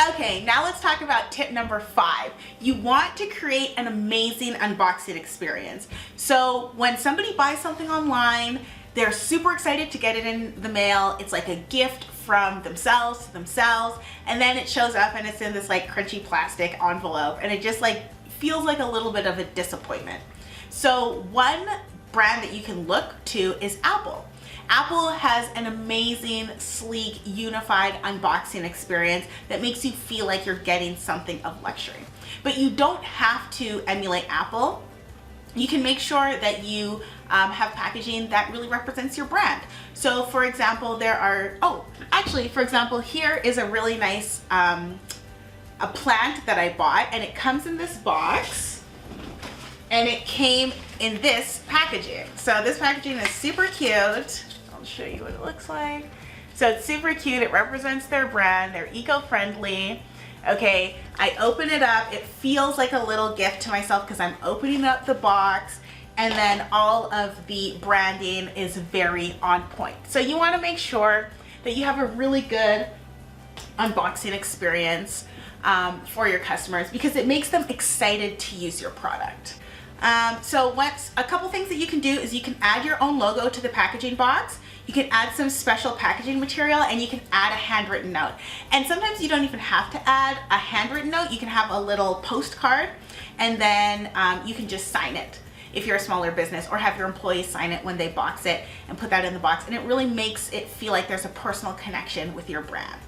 Okay, now let's talk about tip number 5. You want to create an amazing unboxing experience. So when somebody buys something online, they're super excited to get it in the mail. It's like a gift from themselves to themselves, and then it shows up and it's in this like crunchy plastic envelope, and it just like feels like a little bit of a disappointment. So one brand that you can look to is Apple. Apple has an amazing, sleek, unified unboxing experience that makes you feel like you're getting something of luxury. But you don't have to emulate Apple. You can make sure that you have packaging that really represents your brand. So for example, for example, here is a really nice a plant that I bought, and it comes in this box, and it came in this packaging. So this packaging is super cute. I'll show you what it looks like. So it's super cute. It represents their brand. They're eco-friendly. Okay, I open it up. It feels like a little gift to myself because I'm opening up the box, and then all of the branding is very on point. So you want to make sure that you have a really good unboxing experience for your customers, because it makes them excited to use your product. So a couple things that you can do is you can add your own logo to the packaging box. You can add some special packaging material, and you can add a handwritten note. And sometimes you don't even have to add a handwritten note. You can have a little postcard, and then you can just sign it if you're a smaller business, or have your employees sign it when they box it and put that in the box. And it really makes it feel like there's a personal connection with your brand.